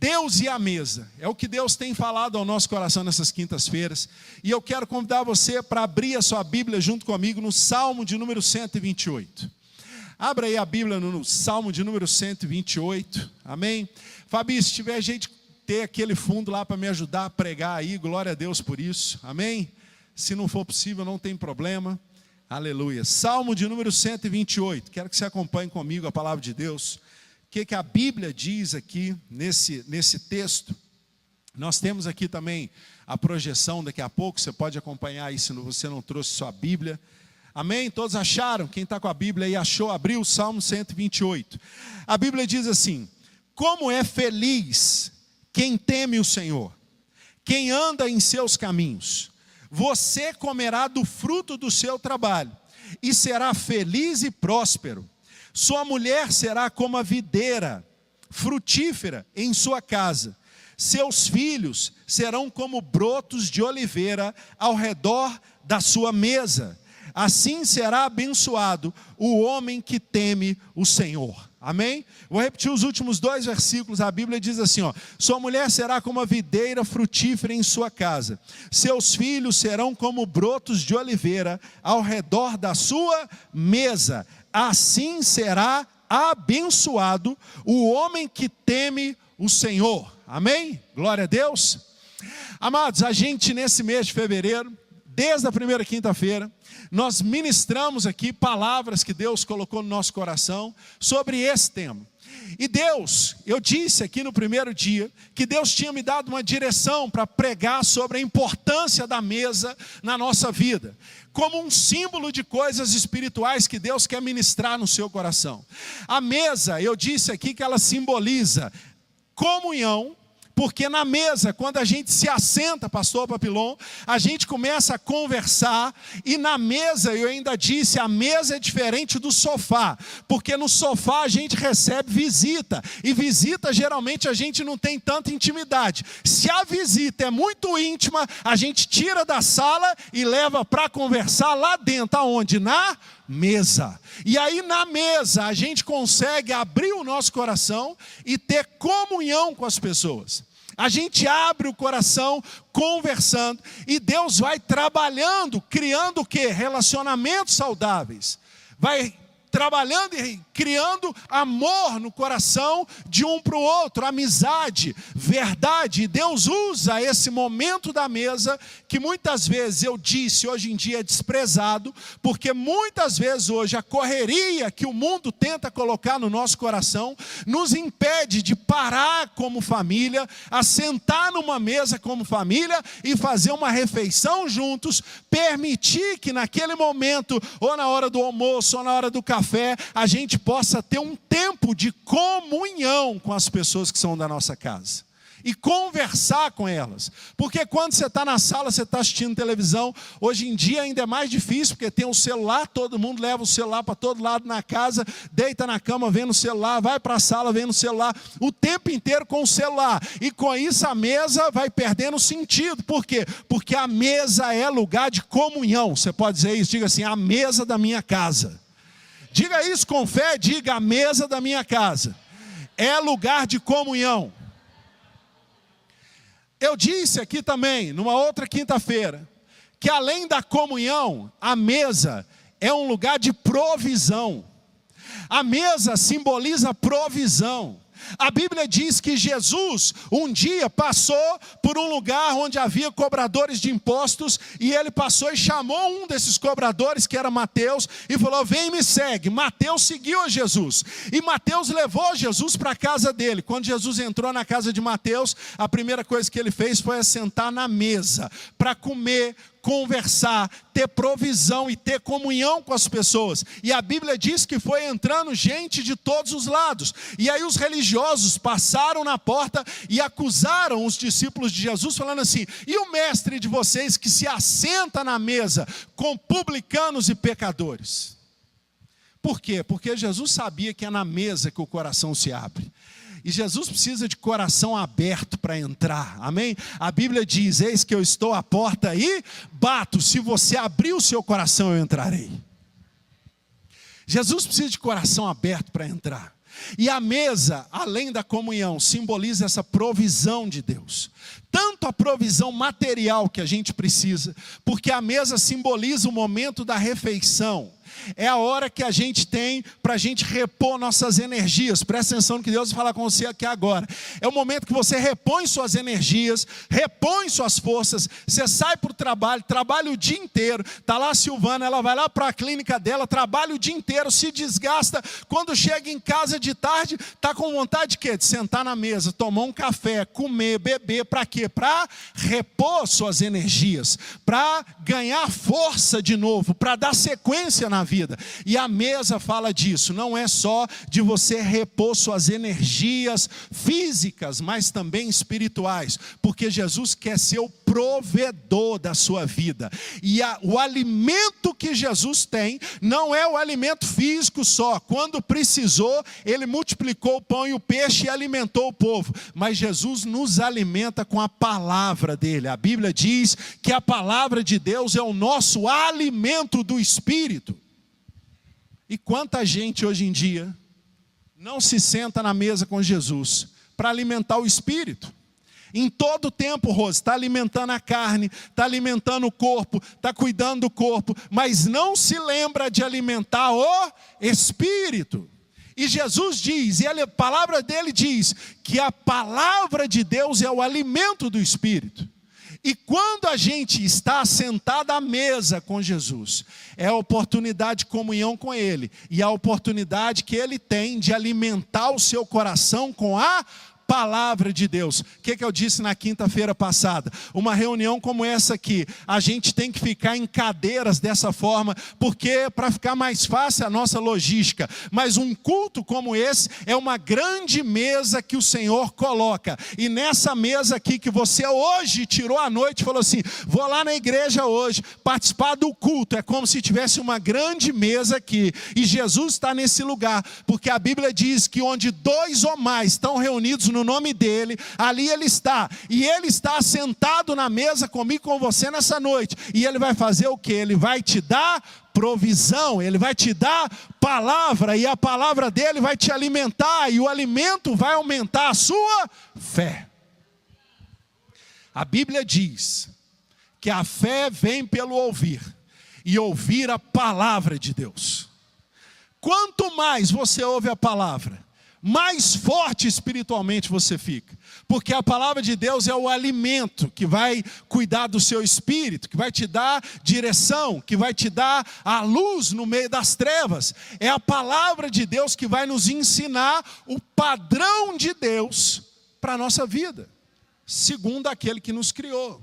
Deus e a mesa, é o que Deus tem falado ao nosso coração nessas quintas-feiras, e eu quero convidar você para abrir a sua Bíblia junto comigo no Salmo de número 128. Abra aí a Bíblia no Salmo de número 128, amém? Fabi, se tiver gente ter aquele fundo lá para me ajudar a pregar aí, glória a Deus por isso, amém? Se não for possível, não tem problema, aleluia. Salmo de número 128, quero que você acompanhe comigo a palavra de Deus. O que a Bíblia diz aqui nesse texto? Nós temos aqui também a projeção daqui a pouco, você pode acompanhar aí se você não trouxe sua Bíblia. Amém? Todos acharam? Quem está com a Bíblia aí achou, abriu o Salmo 128. A Bíblia diz assim: como é feliz quem teme o Senhor, quem anda em seus caminhos. Você comerá do fruto do seu trabalho e será feliz e próspero. Sua mulher será como a videira frutífera em sua casa. Seus filhos serão como brotos de oliveira ao redor da sua mesa. Assim será abençoado o homem que teme o Senhor. Amém? Vou repetir os últimos 2 versículos. A Bíblia diz assim, ó: sua mulher será como a videira frutífera em sua casa. Seus filhos serão como brotos de oliveira ao redor da sua mesa. Assim será abençoado o homem que teme o Senhor. Amém? Glória a Deus. Amados, a gente nesse mês de fevereiro, desde a primeira quinta-feira, nós ministramos aqui palavras que Deus colocou no nosso coração sobre esse tema. E Deus, eu disse aqui no primeiro dia, que Deus tinha me dado uma direção para pregar sobre a importância da mesa na nossa vida, como um símbolo de coisas espirituais que Deus quer ministrar no seu coração. A mesa, eu disse aqui que ela simboliza comunhão, porque na mesa, quando a gente se assenta, pastor Papilon, a gente começa a conversar, e na mesa, eu ainda disse, a mesa é diferente do sofá, porque no sofá a gente recebe visita, e visita geralmente a gente não tem tanta intimidade. Se a visita é muito íntima, a gente tira da sala e leva para conversar lá dentro, aonde? Na mesa. E aí na mesa a gente consegue abrir o nosso coração e ter comunhão com as pessoas. A gente abre o coração conversando e Deus vai trabalhando, criando o quê? Relacionamentos saudáveis. Vai trabalhando e criando amor no coração de um para o outro, amizade, verdade. E Deus usa esse momento da mesa, que muitas vezes eu disse, hoje em dia é desprezado, porque muitas vezes hoje a correria que o mundo tenta colocar no nosso coração, nos impede de parar como família, assentar numa mesa como família e fazer uma refeição juntos, permitir que naquele momento, ou na hora do almoço, ou na hora do café, a gente possa ter um tempo de comunhão com as pessoas que são da nossa casa. E conversar com elas. Porque quando você está na sala, você está assistindo televisão, hoje em dia ainda é mais difícil, porque tem o celular, todo mundo leva o celular para todo lado na casa, deita na cama vendo o celular, vai para a sala vendo o celular, o tempo inteiro com o celular. E com isso a mesa vai perdendo sentido. Por quê? Porque a mesa é lugar de comunhão. Você pode dizer isso, diga assim: a mesa da minha casa. Diga isso com fé, diga: a mesa da minha casa é lugar de comunhão. Eu disse aqui também, numa outra quinta-feira, que além da comunhão, a mesa é um lugar de provisão. A mesa simboliza provisão. A Bíblia diz que Jesus um dia passou por um lugar onde havia cobradores de impostos, e ele passou e chamou um desses cobradores, que era Mateus, e falou: vem e me segue. Mateus seguiu a Jesus, e Mateus levou Jesus para a casa dele. Quando Jesus entrou na casa de Mateus, a primeira coisa que ele fez foi assentar na mesa, para comer, conversar, ter provisão e ter comunhão com as pessoas. E a Bíblia diz que foi entrando gente de todos os lados. E aí os religiosos passaram na porta e acusaram os discípulos de Jesus, falando assim: e o mestre de vocês que se assenta na mesa com publicanos e pecadores? Por quê? Porque Jesus sabia que é na mesa que o coração se abre. E Jesus precisa de coração aberto para entrar, amém? A Bíblia diz: eis que eu estou à porta e bato, se você abrir o seu coração eu entrarei. Jesus precisa de coração aberto para entrar. E a mesa, além da comunhão, simboliza essa provisão de Deus. Tanto a provisão material que a gente precisa, porque a mesa simboliza o momento da refeição. É a hora que a gente tem para a gente repor nossas energias. Presta atenção no que Deus vai falar com você aqui agora. É o momento que você repõe suas energias, repõe suas forças. Você sai para o trabalho, trabalha o dia inteiro. Está lá a Silvana, ela vai lá para a clínica dela, trabalha o dia inteiro, se desgasta. Quando chega em casa de tarde, está com vontade de quê? De sentar na mesa, tomar um café, comer, beber. Para quê? Para repor suas energias, para ganhar força de novo, para dar sequência na vida. E a mesa fala disso, não é só de você repor suas energias físicas, mas também espirituais, porque Jesus quer ser o provedor da sua vida. E o alimento que Jesus tem não é o alimento físico só. Quando precisou, ele multiplicou o pão e o peixe e alimentou o povo. Mas Jesus nos alimenta com a palavra dele. A Bíblia diz que a palavra de Deus é o nosso alimento do Espírito. E quanta gente hoje em dia não se senta na mesa com Jesus para alimentar o Espírito. Em todo tempo, Rose, está alimentando a carne, está alimentando o corpo, está cuidando do corpo, mas não se lembra de alimentar o Espírito. E Jesus diz, e a palavra dele diz, que a palavra de Deus é o alimento do Espírito. E quando a gente está sentado à mesa com Jesus, é a oportunidade de comunhão com Ele, e a oportunidade que Ele tem de alimentar o seu coração com a palavra de Deus. O que eu disse na quinta-feira passada? Uma reunião como essa aqui, a gente tem que ficar em cadeiras dessa forma, porque para ficar mais fácil a nossa logística. Mas um culto como esse é uma grande mesa que o Senhor coloca. E nessa mesa aqui que você hoje tirou à noite e falou assim, vou lá na igreja hoje, participar do culto. É como se tivesse uma grande mesa aqui. E Jesus está nesse lugar, porque a Bíblia diz que onde 2 ou mais estão reunidos no nome dele, ali ele está, e ele está sentado na mesa comigo e com você nessa noite, e ele vai fazer o que? Ele vai te dar provisão, ele vai te dar palavra, e a palavra dele vai te alimentar, e o alimento vai aumentar a sua fé. A Bíblia diz que a fé vem pelo ouvir, e ouvir a palavra de Deus. Quanto mais você ouve a palavra, mais forte espiritualmente você fica, porque a palavra de Deus é o alimento que vai cuidar do seu espírito, que vai te dar direção, que vai te dar a luz no meio das trevas. É a palavra de Deus que vai nos ensinar o padrão de Deus para a nossa vida, segundo aquele que nos criou.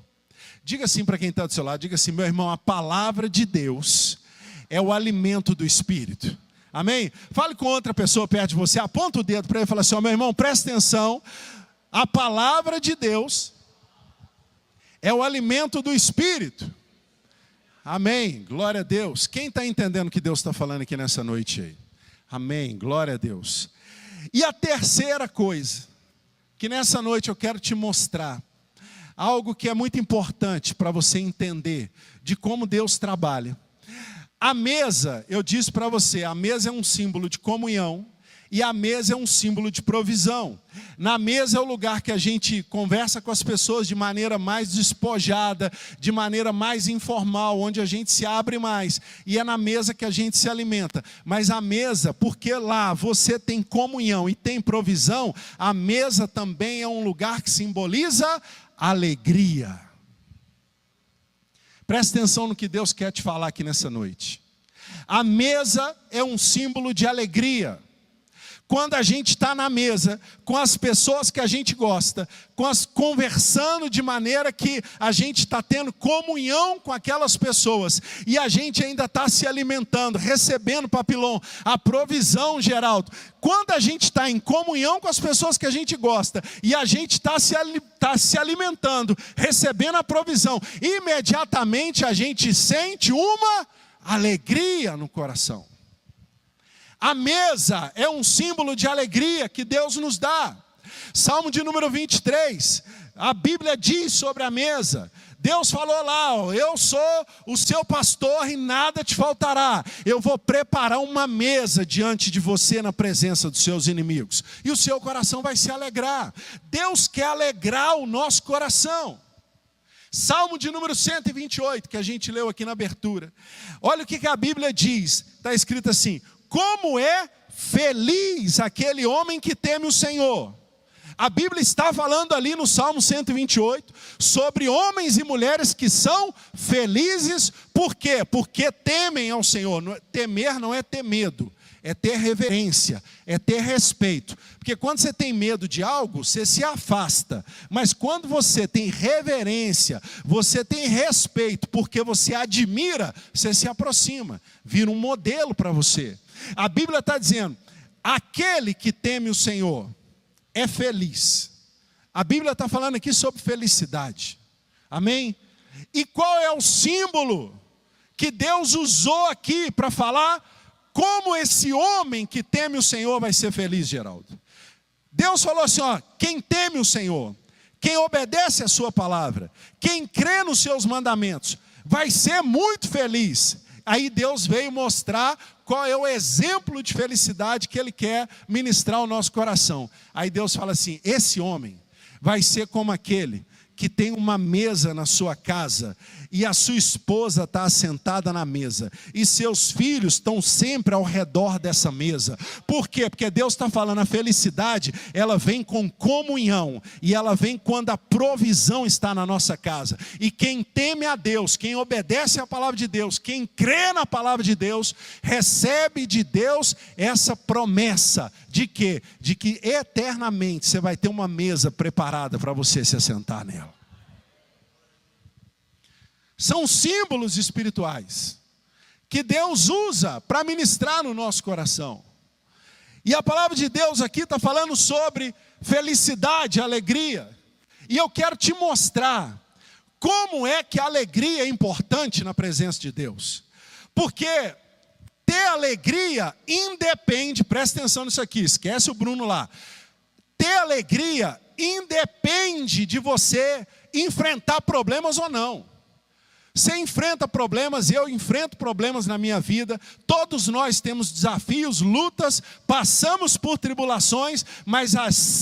Diga assim para quem está do seu lado, diga assim, meu irmão, a palavra de Deus é o alimento do espírito. Amém? Fale com outra pessoa perto de você, aponta o dedo para ele e fala assim, meu irmão, presta atenção, a palavra de Deus é o alimento do Espírito. Amém, glória a Deus. Quem está entendendo o que Deus está falando aqui nessa noite aí? Amém, glória a Deus. E a terceira coisa, que nessa noite eu quero te mostrar, algo que é muito importante para você entender de como Deus trabalha. A mesa, eu disse para você, a mesa é um símbolo de comunhão e a mesa é um símbolo de provisão. Na mesa é o lugar que a gente conversa com as pessoas de maneira mais despojada, de maneira mais informal, onde a gente se abre mais. E é na mesa que a gente se alimenta. Mas a mesa, porque lá você tem comunhão e tem provisão, a mesa também é um lugar que simboliza alegria. Presta atenção no que Deus quer te falar aqui nessa noite. A mesa é um símbolo de alegria. Quando a gente está na mesa, com as pessoas que a gente gosta, conversando de maneira que a gente está tendo comunhão com aquelas pessoas, e a gente ainda está se alimentando, recebendo, Papilon, a provisão, Geraldo. Quando a gente está em comunhão com as pessoas que a gente gosta, e a gente está se alimentando, recebendo a provisão, imediatamente a gente sente uma alegria no coração. A mesa é um símbolo de alegria que Deus nos dá. Salmo de número 23, A Bíblia diz sobre a mesa. Deus falou lá, ó, eu sou o seu pastor e nada te faltará. Eu vou preparar uma mesa diante de você na presença dos seus inimigos. E o seu coração vai se alegrar. Deus quer alegrar o nosso coração. Salmo de número 128, que a gente leu aqui na abertura. Olha o que a Bíblia diz. Está escrito assim: como é feliz aquele homem que teme o Senhor. A Bíblia está falando ali no Salmo 128 sobre homens e mulheres que são felizes. Por quê? Porque temem ao Senhor. Temer não é ter medo, é ter reverência, é ter respeito. Porque quando você tem medo de algo, você se afasta. Mas quando você tem reverência, você tem respeito, porque você admira, você se aproxima, vira um modelo para você. A Bíblia está dizendo, aquele que teme o Senhor é feliz. A Bíblia está falando aqui sobre felicidade. Amém? E qual é o símbolo que Deus usou aqui para falar como esse homem que teme o Senhor vai ser feliz, Geraldo? Deus falou assim, ó, quem teme o Senhor, quem obedece a sua palavra, quem crê nos seus mandamentos, vai ser muito feliz. Aí Deus veio mostrar qual é o exemplo de felicidade que Ele quer ministrar ao nosso coração. Aí Deus fala assim, esse homem vai ser como aquele que tem uma mesa na sua casa e a sua esposa está assentada na mesa e seus filhos estão sempre ao redor dessa mesa. Por quê? Porque Deus está falando, a felicidade, ela vem com comunhão e ela vem quando a provisão está na nossa casa. E quem teme a Deus, quem obedece à palavra de Deus, quem crê na palavra de Deus, recebe de Deus essa promessa de quê? De que eternamente você vai ter uma mesa preparada para você se assentar nela. São símbolos espirituais que Deus usa para ministrar no nosso coração. E a palavra de Deus aqui está falando sobre felicidade, alegria. E eu quero te mostrar como é que a alegria é importante na presença de Deus. Porque ter alegria independe, presta atenção nisso aqui, esquece o Bruno lá. Ter alegria independe de você enfrentar problemas ou não. Você enfrenta problemas, eu enfrento problemas na minha vida, todos nós temos desafios, lutas, passamos por tribulações, mas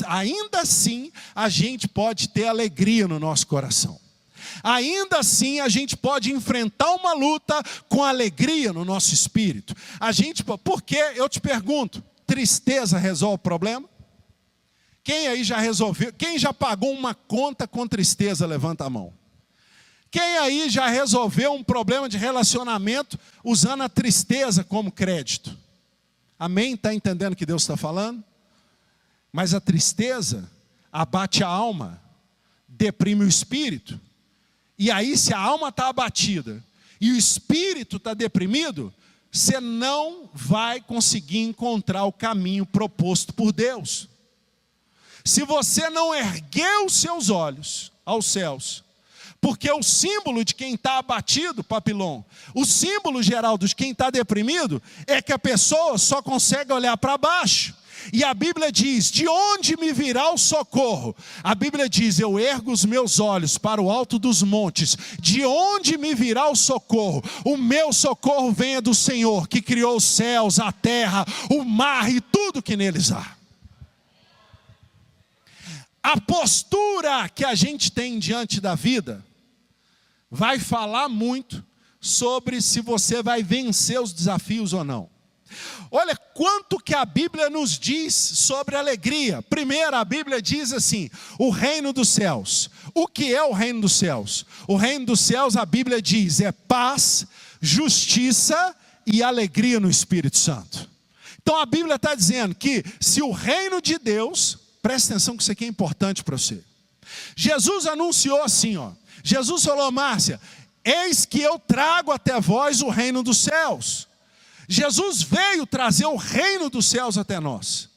ainda assim a gente pode ter alegria no nosso coração. Ainda assim a gente pode enfrentar uma luta com alegria no nosso espírito. Porque eu te pergunto, tristeza resolve o problema? Quem aí já resolveu, quem já pagou uma conta com tristeza, levanta a mão. Quem aí já resolveu um problema de relacionamento usando a tristeza como crédito? Amém? Está entendendo o que Deus está falando? Mas a tristeza abate a alma, deprime o espírito. E aí se a alma está abatida e o espírito está deprimido, você não vai conseguir encontrar o caminho proposto por Deus. Se você não erguer os seus olhos aos céus, porque o símbolo de quem está abatido, Papilon, o símbolo geral de quem está deprimido, é que a pessoa só consegue olhar para baixo. E a Bíblia diz, de onde me virá o socorro? A Bíblia diz, eu ergo os meus olhos para o alto dos montes. De onde me virá o socorro? O meu socorro vem do Senhor, que criou os céus, a terra, o mar e tudo que neles há. A postura que a gente tem diante da vida vai falar muito sobre se você vai vencer os desafios ou não. Olha quanto que a Bíblia nos diz sobre alegria. Primeiro, a Bíblia diz assim, o reino dos céus. O que é o reino dos céus? O reino dos céus, a Bíblia diz, é paz, justiça e alegria no Espírito Santo. Então a Bíblia está dizendo que se o reino de Deus, presta atenção que isso aqui é importante para você. Jesus anunciou assim, ó. Jesus falou, Márcia, eis que eu trago até vós o reino dos céus. Jesus veio trazer o reino dos céus até nós.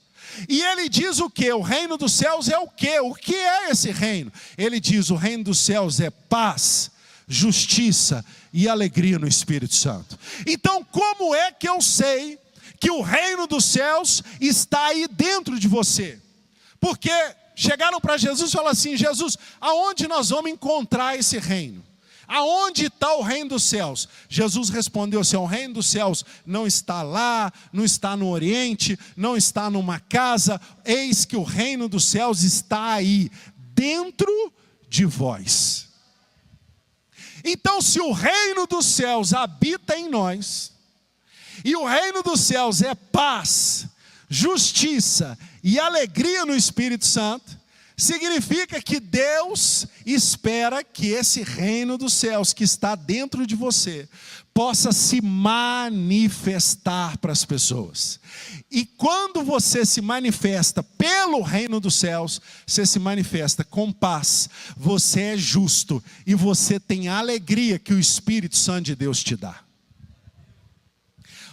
E ele diz o que? O reino dos céus é o que? O que é esse reino? Ele diz, o reino dos céus é paz, justiça e alegria no Espírito Santo. Então como é que eu sei que o reino dos céus está aí dentro de você? Porque chegaram para Jesus e falaram assim: Jesus, aonde nós vamos encontrar esse reino? Aonde está o reino dos céus? Jesus respondeu assim: o reino dos céus não está lá, não está no Oriente, não está numa casa, eis que o reino dos céus está aí, dentro de vós. Então, se o reino dos céus habita em nós, e o reino dos céus é paz, justiça e alegria no Espírito Santo, significa que Deus espera que esse reino dos céus que está dentro de você possa se manifestar para as pessoas. E quando você se manifesta pelo reino dos céus, você se manifesta com paz, você é justo e você tem a alegria que o Espírito Santo de Deus te dá.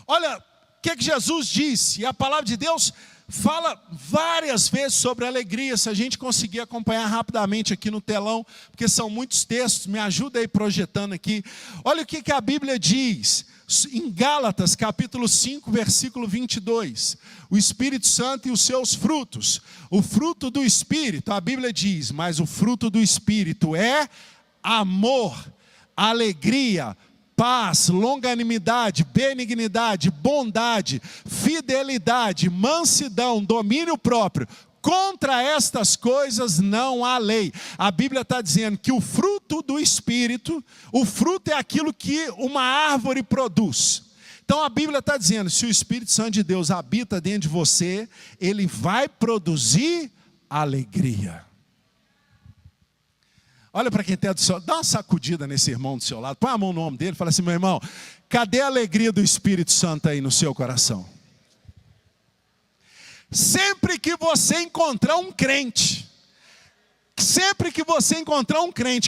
Olha o que Jesus disse, e a palavra de Deus fala várias vezes sobre alegria. Se a gente conseguir acompanhar rapidamente aqui no telão, porque são muitos textos, me ajuda aí projetando aqui. Olha o que a Bíblia diz, em Gálatas capítulo 5, versículo 22. O Espírito Santo e os seus frutos. O fruto do Espírito, a Bíblia diz, mas o fruto do Espírito é amor, alegria, paz, longanimidade, benignidade, bondade, fidelidade, mansidão, domínio próprio. Contra estas coisas não há lei. A Bíblia está dizendo que o fruto do Espírito, o fruto é aquilo que uma árvore produz. Então a Bíblia está dizendo, se o Espírito Santo de Deus habita dentro de você, ele vai produzir alegria. Olha para quem está do seu lado, dá uma sacudida nesse irmão do seu lado, põe a mão no ombro dele e fala assim: meu irmão, cadê a alegria do Espírito Santo aí no seu coração? Sempre que você encontrar um crente,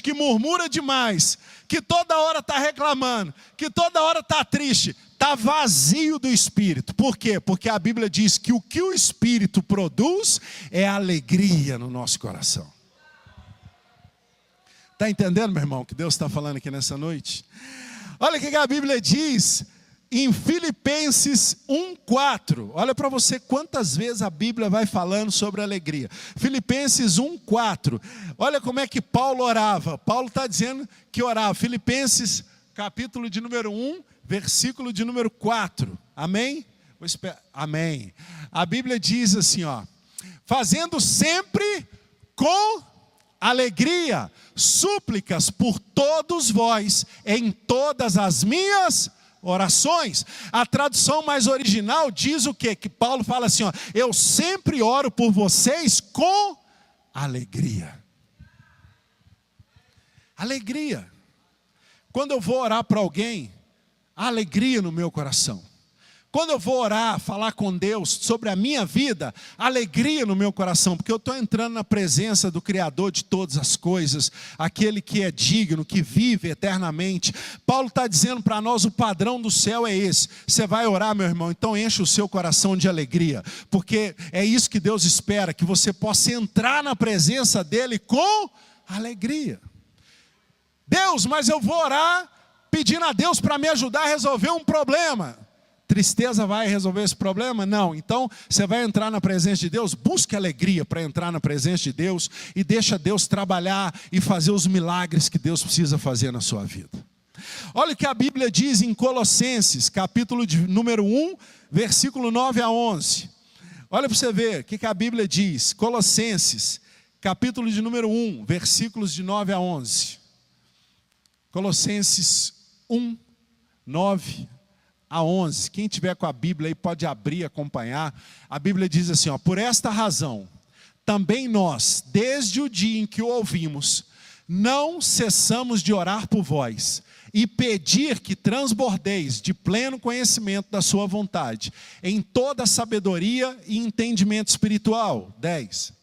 que murmura demais, que toda hora está reclamando, que toda hora está triste, está vazio do Espírito. Por quê? Porque a Bíblia diz que o Espírito produz é alegria no nosso coração. Está entendendo, meu irmão, o que Deus está falando aqui nessa noite? Olha o que a Bíblia diz em Filipenses 1,4. Olha para você quantas vezes a Bíblia vai falando sobre alegria. Filipenses 1,4. Olha como é que Paulo orava. Paulo está dizendo que orava. Filipenses capítulo de número 1, versículo de número 4. Amém? Amém. A Bíblia diz assim, ó: fazendo sempre com alegria, súplicas por todos vós, em todas as minhas orações. A tradução mais original diz o quê? Que Paulo fala assim, ó: eu sempre oro por vocês com alegria. Alegria. Quando eu vou orar para alguém, há alegria no meu coração. Quando eu vou orar, falar com Deus sobre a minha vida, alegria no meu coração, porque eu estou entrando na presença do Criador de todas as coisas, aquele que é digno, que vive eternamente. Paulo está dizendo para nós, o padrão do céu é esse. Você vai orar, meu irmão, então enche o seu coração de alegria, porque é isso que Deus espera, que você possa entrar na presença dEle com alegria. Deus, mas eu vou orar pedindo a Deus para me ajudar a resolver um problema. Tristeza vai resolver esse problema? Não. Então você vai entrar na presença de Deus, busque alegria para entrar na presença de Deus e deixa Deus trabalhar e fazer os milagres que Deus precisa fazer na sua vida. Olha o que a Bíblia diz em Colossenses, capítulo de número 1, versículo 9 a 11. Olha para você ver o que a Bíblia diz. Colossenses, capítulo de número 1, versículos de 9 a 11. Colossenses 1, 9 a 11, quem tiver com a Bíblia aí pode abrir e acompanhar. A Bíblia diz assim, ó: por esta razão, também nós, desde o dia em que o ouvimos, não cessamos de orar por vós, e pedir que transbordeis de pleno conhecimento da sua vontade, em toda sabedoria e entendimento espiritual. 10.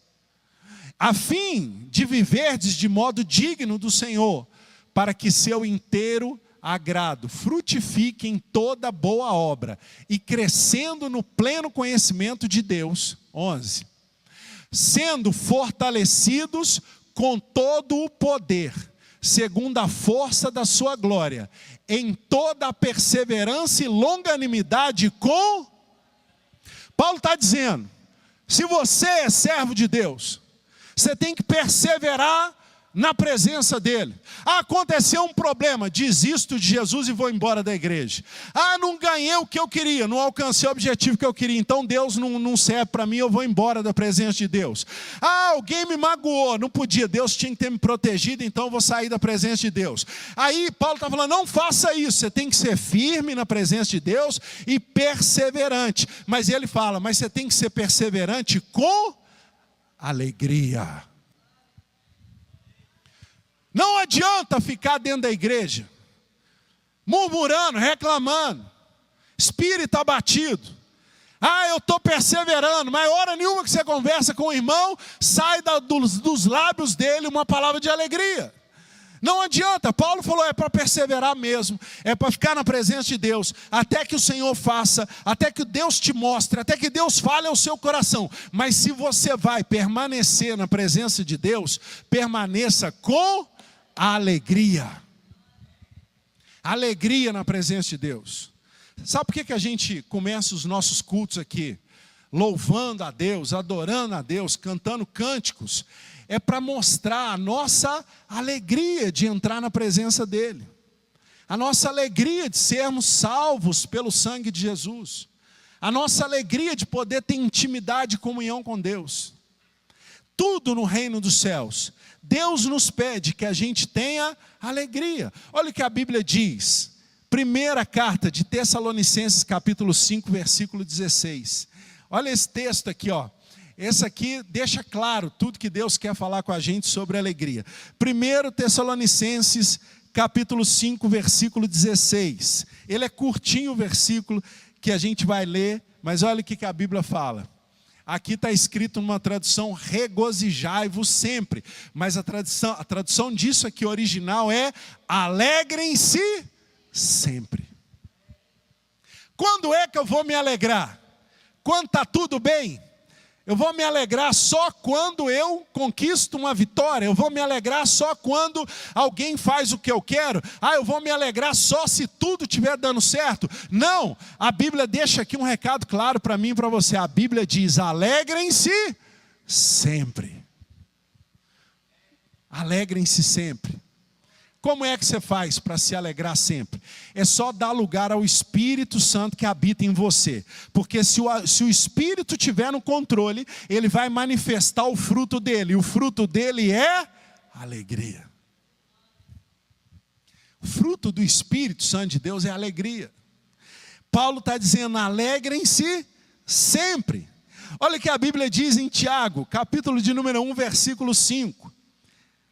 A fim de viverdes de modo digno do Senhor, para que seu inteiro agrado frutifique em toda boa obra, e crescendo no pleno conhecimento de Deus. 11. Sendo fortalecidos com todo o poder, segundo a força da sua glória, em toda a perseverança e longanimidade com... Paulo está dizendo, se você é servo de Deus, Você tem que perseverar na presença dele. Aconteceu um problema, desisto de Jesus e vou embora da igreja. Não ganhei o que eu queria, não alcancei o objetivo que eu queria, então Deus não serve para mim, eu vou embora da presença de Deus. Alguém me magoou, não podia, Deus tinha que ter me protegido, então eu vou sair da presença de Deus. Aí Paulo está falando, não faça isso, você tem que ser firme na presença de Deus e perseverante. Mas ele fala, mas você tem que ser perseverante com alegria. Não adianta ficar dentro da igreja, murmurando, reclamando, espírito abatido. Eu estou perseverando, mas hora nenhuma que você conversa com o irmão, sai dos lábios dele uma palavra de alegria. Não adianta, Paulo falou, é para perseverar mesmo, é para ficar na presença de Deus, até que o Senhor faça, até que Deus te mostre, até que Deus fale ao seu coração. Mas se você vai permanecer na presença de Deus, permaneça com alegria. Alegria na presença de Deus. Sabe por que a gente começa os nossos cultos aqui? Louvando a Deus, adorando a Deus, cantando cânticos. É para mostrar a nossa alegria de entrar na presença dEle. A nossa alegria de sermos salvos pelo sangue de Jesus. A nossa alegria de poder ter intimidade e comunhão com Deus. Tudo no reino dos céus. Deus nos pede que a gente tenha alegria. Olha o que a Bíblia diz. Primeira carta de Tessalonicenses, capítulo 5, versículo 16. Olha esse texto aqui, ó. Esse aqui deixa claro tudo que Deus quer falar com a gente sobre alegria. 1 Tessalonicenses, capítulo 5, versículo 16. Ele é curtinho o versículo que a gente vai ler, mas olha o que a Bíblia fala. Aqui está escrito numa tradução, regozijai-vos sempre. Mas a tradução disso aqui original é, alegrem-se sempre. Quando é que eu vou me alegrar? Quando está tudo bem? Eu vou me alegrar só quando eu conquisto uma vitória. Eu vou me alegrar só quando alguém faz o que eu quero. Eu vou me alegrar só se tudo estiver dando certo. Não, a Bíblia deixa aqui um recado claro para mim e para você. A Bíblia diz, alegrem-se sempre. Alegrem-se sempre. Como é que você faz para se alegrar sempre? É só dar lugar ao Espírito Santo que habita em você. Porque se o Espírito estiver no controle, ele vai manifestar o fruto dele. E o fruto dele é alegria. O fruto do Espírito Santo de Deus é alegria. Paulo está dizendo, alegrem-se sempre. Olha o que a Bíblia diz em Tiago, capítulo de número 1, versículo 5.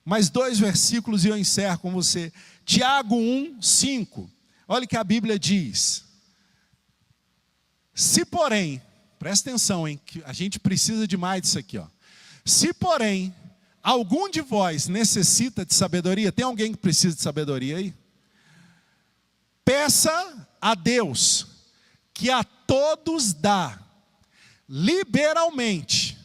Mais 2 versículos e eu encerro com você. Tiago 1, 5. Olha o que a Bíblia diz. Se porém, presta atenção, hein, que a gente precisa demais disso aqui, ó. Se porém, algum de vós necessita de sabedoria, tem alguém que precisa de sabedoria aí? Peça a Deus, que a todos dá, liberalmente,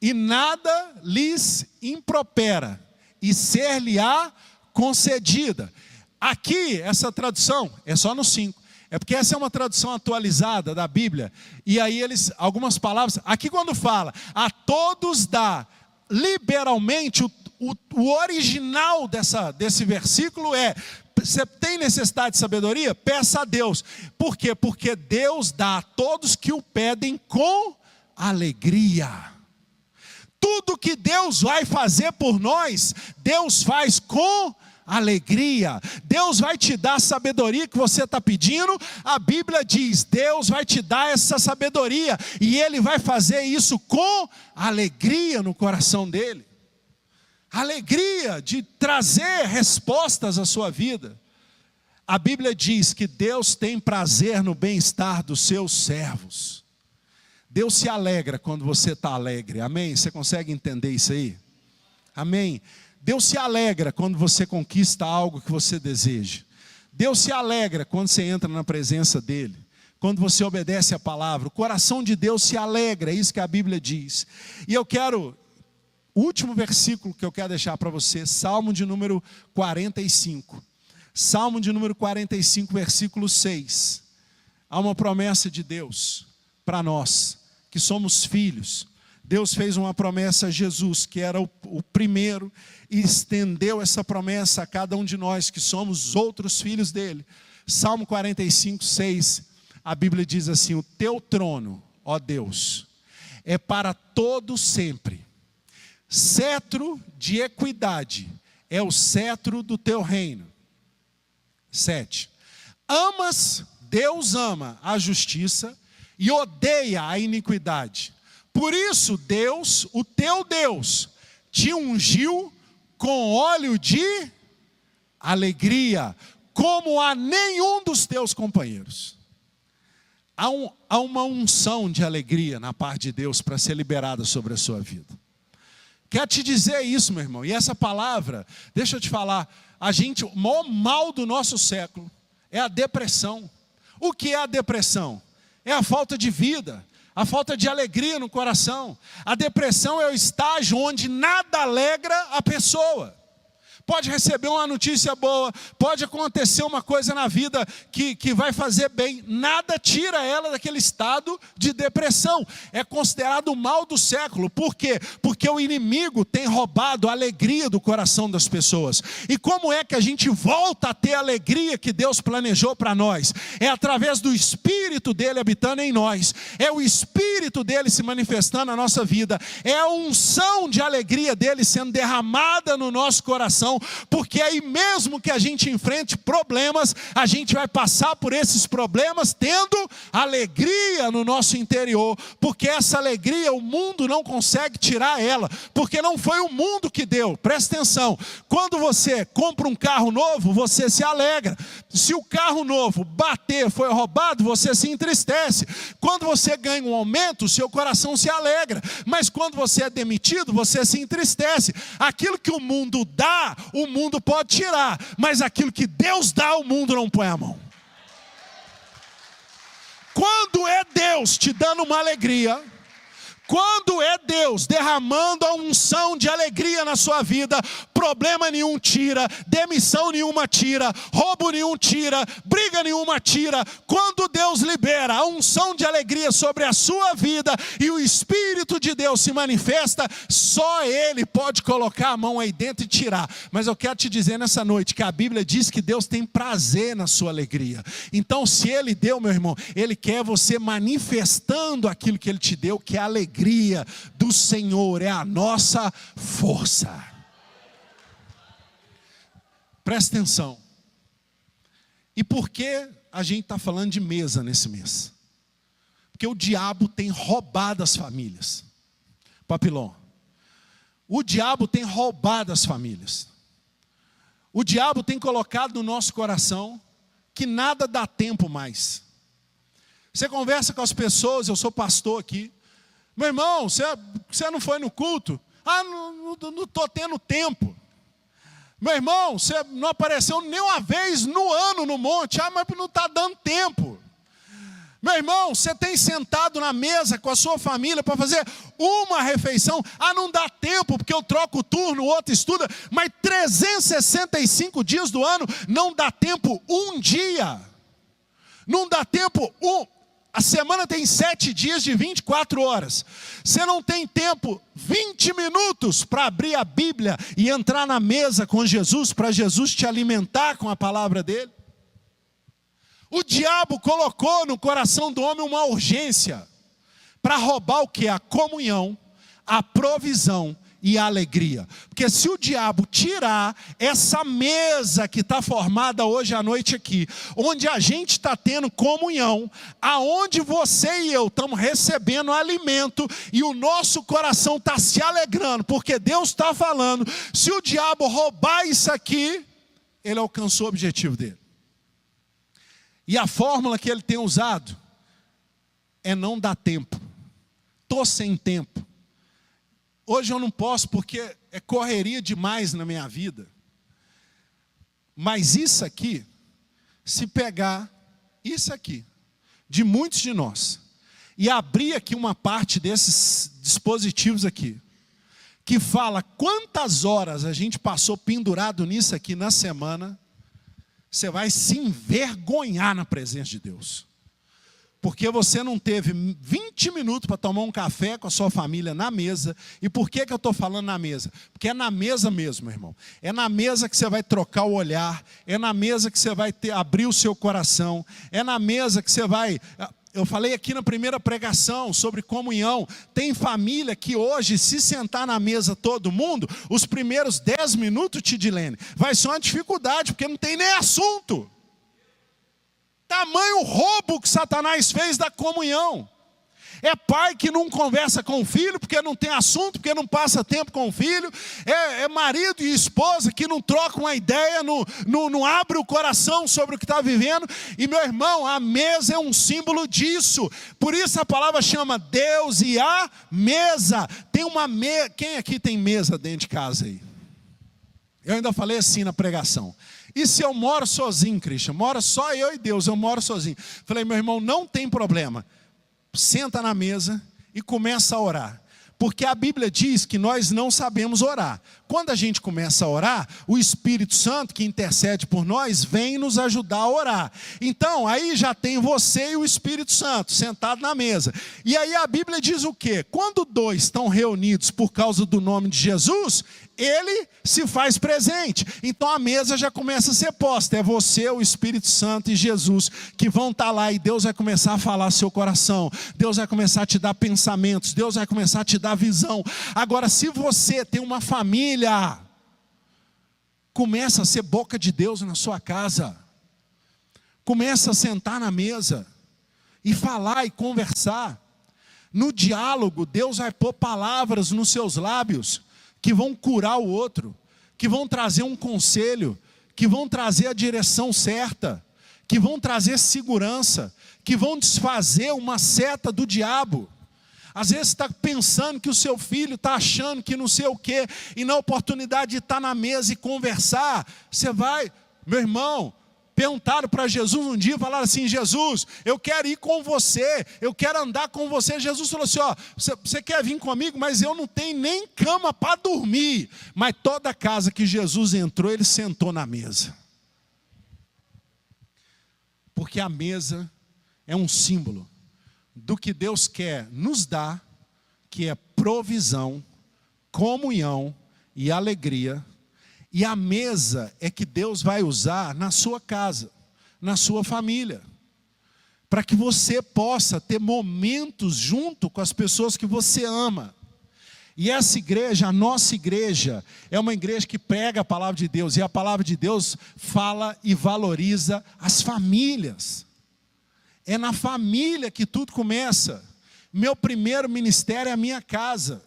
e nada lhes impropera, e ser-lhe-á concedida. Aqui, essa tradução, é só no 5. É porque essa é uma tradução atualizada da Bíblia. E aí algumas palavras, aqui quando fala, a todos dá, liberalmente, o original desse versículo é, você tem necessidade de sabedoria? Peça a Deus. Por quê? Porque Deus dá a todos que o pedem com alegria. Tudo que Deus vai fazer por nós, Deus faz com alegria. Deus vai te dar a sabedoria que você está pedindo. A Bíblia diz, Deus vai te dar essa sabedoria. E Ele vai fazer isso com alegria no coração dEle. Alegria de trazer respostas à sua vida. A Bíblia diz que Deus tem prazer no bem-estar dos seus servos. Deus se alegra quando você está alegre, amém? Você consegue entender isso aí? Amém? Deus se alegra quando você conquista algo que você deseja. Deus se alegra quando você entra na presença dEle, quando você obedece a palavra. O coração de Deus se alegra, é isso que a Bíblia diz. E eu quero, o último versículo que eu quero deixar para você, Salmo de número 45. Salmo de número 45, versículo 6. Há uma promessa de Deus para nós, que somos filhos. Deus fez uma promessa a Jesus, que era o primeiro, e estendeu essa promessa a cada um de nós, que somos outros filhos dele. Salmo 45, 6, a Bíblia diz assim: o teu trono, ó Deus, é para todo sempre. Cetro de equidade é o cetro do teu reino. 7. Deus ama a justiça e odeia a iniquidade. Por isso Deus, o teu Deus, te ungiu com óleo de alegria, como a nenhum dos teus companheiros. Há uma unção de alegria na parte de Deus para ser liberada sobre a sua vida. Quero te dizer isso, meu irmão. E essa palavra, deixa eu te falar, o maior mal do nosso século é a depressão. O que é a depressão? É a falta de vida, a falta de alegria no coração. A depressão é o estágio onde nada alegra a pessoa. Pode receber uma notícia boa, pode acontecer uma coisa na vida que vai fazer bem, nada tira ela daquele estado de depressão. É considerado o mal do século. Por quê? Porque o inimigo tem roubado a alegria do coração das pessoas. E como é que a gente volta a ter a alegria que Deus planejou para nós? É através do Espírito dele habitando em nós, é o Espírito dele se manifestando na nossa vida, é a unção de alegria dele sendo derramada no nosso coração. Porque aí mesmo que a gente enfrente problemas, a gente vai passar por esses problemas tendo alegria no nosso interior, porque essa alegria o mundo não consegue tirar ela, porque não foi o mundo que deu. Presta atenção, quando você compra um carro novo, você se alegra. Se o carro novo bater, foi roubado, você se entristece. Quando você ganha um aumento, seu coração se alegra. Mas quando você é demitido, você se entristece. Aquilo que o mundo dá, o mundo pode tirar, mas aquilo que Deus dá, o mundo não põe a mão. Quando é Deus te dando uma alegria, quando é Deus derramando a unção de alegria na sua vida, problema nenhum tira, demissão nenhuma tira, roubo nenhum tira, briga nenhuma tira. Quando Deus libera a unção de alegria sobre a sua vida e o Espírito de Deus se manifesta, só Ele pode colocar a mão aí dentro e tirar. Mas eu quero te dizer nessa noite que a Bíblia diz que Deus tem prazer na sua alegria. Então se Ele deu, meu irmão, Ele quer você manifestando aquilo que Ele te deu, que é a alegria do Senhor, é a nossa força. Presta atenção. E por que a gente está falando de mesa nesse mês? Porque o diabo tem roubado as famílias. Papilon. O diabo tem roubado as famílias. O diabo tem colocado no nosso coração que nada dá tempo mais. Você conversa com as pessoas, eu sou pastor aqui. Meu irmão, você não foi no culto? Não estou tendo tempo. Meu irmão, você não apareceu nem uma vez no ano no monte. Mas não está dando tempo. Meu irmão, você tem sentado na mesa com a sua família para fazer uma refeição. não dá tempo porque eu troco o turno, o outro estuda. Mas 365 dias do ano não dá tempo um dia. Não dá tempo A semana tem 7 dias de 24 horas. Você não tem tempo 20 minutos para abrir a Bíblia e entrar na mesa com Jesus, para Jesus te alimentar com a palavra dele? O diabo colocou no coração do homem uma urgência para roubar o que? A comunhão, a provisão e a alegria. Porque se o diabo tirar essa mesa que está formada hoje à noite aqui, onde a gente está tendo comunhão, aonde você e eu estamos recebendo alimento e o nosso coração está se alegrando, porque Deus está falando, se o diabo roubar isso aqui, ele alcançou o objetivo dele. E a fórmula que ele tem usado é não dar tempo. Estou sem tempo. Hoje eu não posso porque é correria demais na minha vida. Mas isso aqui, se pegar isso aqui, de muitos de nós, e abrir aqui uma parte desses dispositivos aqui, que fala quantas horas a gente passou pendurado nisso aqui na semana, você vai se envergonhar na presença de Deus. Porque você não teve 20 minutos para tomar um café com a sua família na mesa. E por que eu estou falando na mesa? Porque é na mesa mesmo, meu irmão. É na mesa que você vai trocar o olhar. É na mesa que você vai abrir o seu coração. É na mesa que você vai... Eu falei aqui na primeira pregação sobre comunhão. Tem família que hoje, se sentar na mesa todo mundo, os primeiros 10 minutos, Tidilene, vai ser uma dificuldade, porque não tem nem assunto. Tamanho roubo que Satanás fez da comunhão. É pai que não conversa com o filho porque não tem assunto, porque não passa tempo com o filho. É marido e esposa que não trocam uma ideia, não abre o coração sobre o que está vivendo. E meu irmão, a mesa é um símbolo disso. Por isso a palavra chama Deus e a mesa. Tem uma mesa. Quem aqui tem mesa dentro de casa aí? Eu ainda falei assim na pregação. E se eu moro sozinho, Cristian? Mora só eu e Deus, eu moro sozinho. Falei, meu irmão, não tem problema. Senta na mesa e começa a orar. Porque a Bíblia diz que nós não sabemos orar. Quando a gente começa a orar, o Espírito Santo, que intercede por nós, vem nos ajudar a orar. Então, aí já tem você e o Espírito Santo sentado na mesa. E aí a Bíblia diz o quê? Quando dois estão reunidos por causa do nome de Jesus, ele se faz presente. Então a mesa já começa a ser posta. É você, o Espírito Santo e Jesus que vão estar lá. E Deus vai começar a falar seu coração. Deus vai começar a te dar pensamentos. Deus vai começar a te dar visão. Agora, se você tem uma família, começa a ser boca de Deus na sua casa. Começa a sentar na mesa e falar e conversar. No diálogo, Deus vai pôr palavras nos seus lábios que vão curar o outro, que vão trazer um conselho, que vão trazer a direção certa, que vão trazer segurança, que vão desfazer uma seta do diabo. Às vezes você está pensando que o seu filho está achando que não sei o quê, e na oportunidade de estar na mesa e conversar, você vai, meu irmão, perguntaram para Jesus um dia, falaram assim, Jesus, eu quero ir com você, eu quero andar com você. Jesus falou assim, ó, você quer vir comigo, mas eu não tenho nem cama para dormir. Mas toda casa que Jesus entrou, ele sentou na mesa. Porque a mesa é um símbolo do que Deus quer nos dar, que é provisão, comunhão e alegria. E a mesa é que Deus vai usar na sua casa, na sua família, para que você possa ter momentos junto com as pessoas que você ama. E essa igreja, a nossa igreja, é uma igreja que prega a palavra de Deus, e a palavra de Deus fala e valoriza as famílias. É na família que tudo começa. Meu primeiro ministério é a minha casa.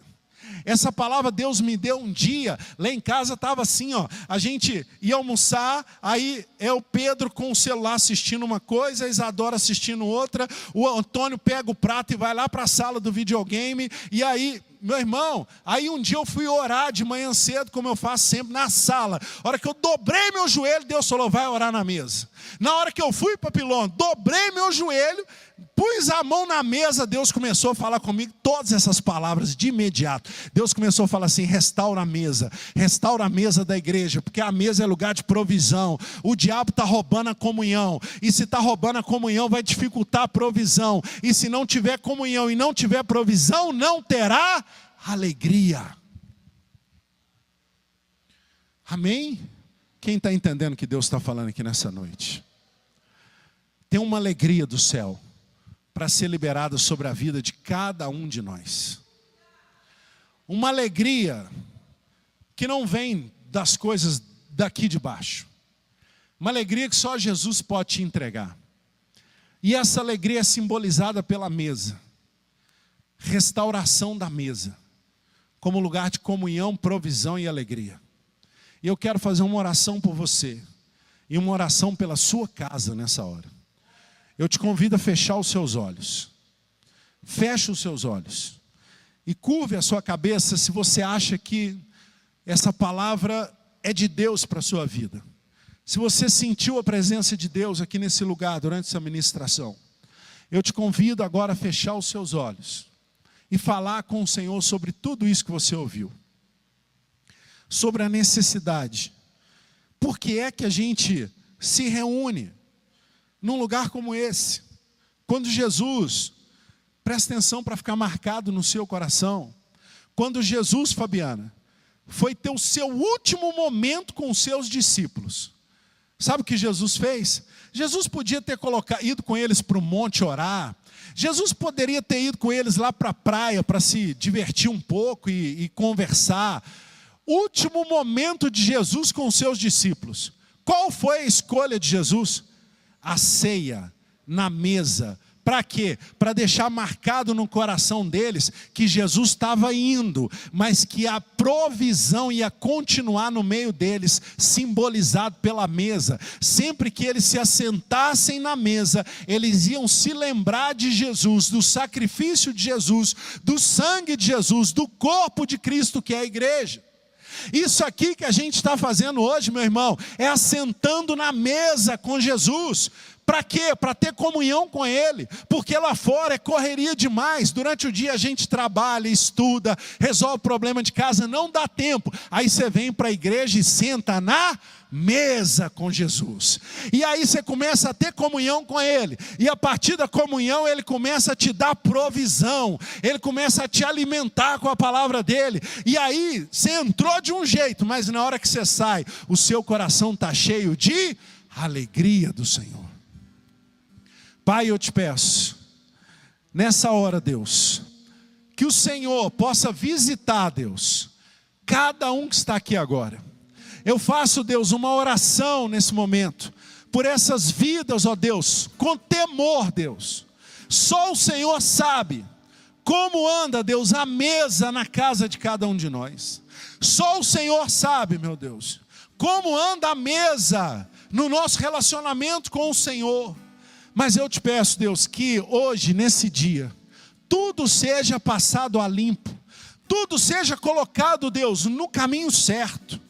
Essa palavra Deus me deu um dia, lá em casa estava assim, ó, a gente ia almoçar, aí é o Pedro com o celular assistindo uma coisa, a Isadora assistindo outra, o Antônio pega o prato e vai lá para a sala do videogame, e aí, meu irmão, aí um dia eu fui orar de manhã cedo, como eu faço sempre, na sala. A hora que eu dobrei meu joelho, Deus falou, vai orar na mesa. Na hora que eu fui para Pilão, dobrei meu joelho, pus a mão na mesa, Deus começou a falar comigo todas essas palavras de imediato. Deus começou a falar assim, restaura a mesa da igreja, porque a mesa é lugar de provisão. O diabo está roubando a comunhão, e se está roubando a comunhão, vai dificultar a provisão. E se não tiver comunhão e não tiver provisão, não terá alegria. Amém? Quem está entendendo o que Deus está falando aqui nessa noite? Tem uma alegria do céu para ser liberada sobre a vida de cada um de nós. Uma alegria que não vem das coisas daqui de baixo. Uma alegria que só Jesus pode te entregar. E essa alegria é simbolizada pela mesa. Restauração da mesa, como lugar de comunhão, provisão e alegria. E eu quero fazer uma oração por você, e uma oração pela sua casa nessa hora. Eu te convido a fechar os seus olhos. Feche os seus olhos. E curve a sua cabeça se você acha que essa palavra é de Deus para a sua vida. Se você sentiu a presença de Deus aqui nesse lugar durante essa ministração, eu te convido agora a fechar os seus olhos e falar com o Senhor sobre tudo isso que você ouviu. Sobre a necessidade. Por que é que a gente se reúne num lugar como esse? Quando Jesus, presta atenção para ficar marcado no seu coração, quando Jesus, Fabiana, foi ter o seu último momento com os seus discípulos, sabe o que Jesus fez? Jesus podia ter ido com eles para o monte orar, Jesus poderia ter ido com eles lá para a praia para se divertir um pouco e conversar. Último momento de Jesus com os seus discípulos. Qual foi a escolha de Jesus? A ceia, na mesa. Para quê? Para deixar marcado no coração deles que Jesus estava indo, mas que a provisão ia continuar no meio deles, simbolizado pela mesa. Sempre que eles se assentassem na mesa, eles iam se lembrar de Jesus, do sacrifício de Jesus, do sangue de Jesus, do corpo de Cristo que é a igreja. Isso aqui que a gente está fazendo hoje, meu irmão, é assentando na mesa com Jesus. Para quê? Para ter comunhão com Ele, porque lá fora é correria demais, durante o dia a gente trabalha, estuda, resolve o problema de casa, não dá tempo, aí você vem para a igreja e senta na mesa com Jesus, e aí você começa a ter comunhão com Ele, e a partir da comunhão Ele começa a te dar provisão, Ele começa a te alimentar com a palavra dEle, e aí você entrou de um jeito, mas na hora que você sai, o seu coração está cheio de alegria do Senhor. Pai, eu te peço, nessa hora, Deus, que o Senhor possa visitar, Deus, cada um que está aqui agora. Eu faço, Deus, uma oração nesse momento, por essas vidas, ó Deus, com temor, Deus. Só o Senhor sabe como anda, Deus, a mesa na casa de cada um de nós. Só o Senhor sabe, meu Deus, como anda a mesa no nosso relacionamento com o Senhor. Mas eu te peço, Deus, que hoje, nesse dia, tudo seja passado a limpo, tudo seja colocado, Deus, no caminho certo,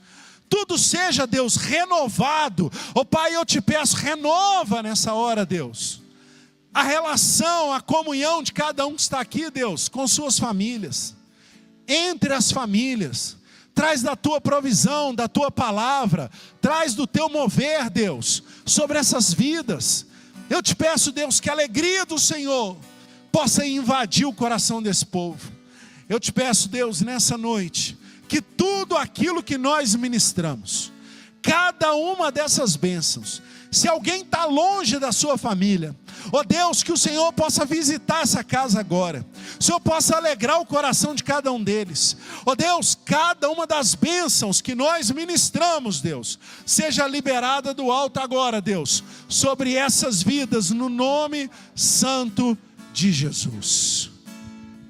tudo seja, Deus, renovado. Ó Pai, eu te peço, renova nessa hora, Deus, a relação, a comunhão de cada um que está aqui, Deus, com suas famílias, entre as famílias. Traz da tua provisão, da tua palavra, traz do teu mover, Deus, sobre essas vidas. Eu te peço, Deus, que a alegria do Senhor possa invadir o coração desse povo. Eu te peço, Deus, nessa noite, que tudo aquilo que nós ministramos, cada uma dessas bênçãos, se alguém está longe da sua família, ó Deus, que o Senhor possa visitar essa casa agora, o Senhor possa alegrar o coração de cada um deles, ó Deus, cada uma das bênçãos que nós ministramos, Deus, seja liberada do alto agora, Deus, sobre essas vidas, no nome santo de Jesus.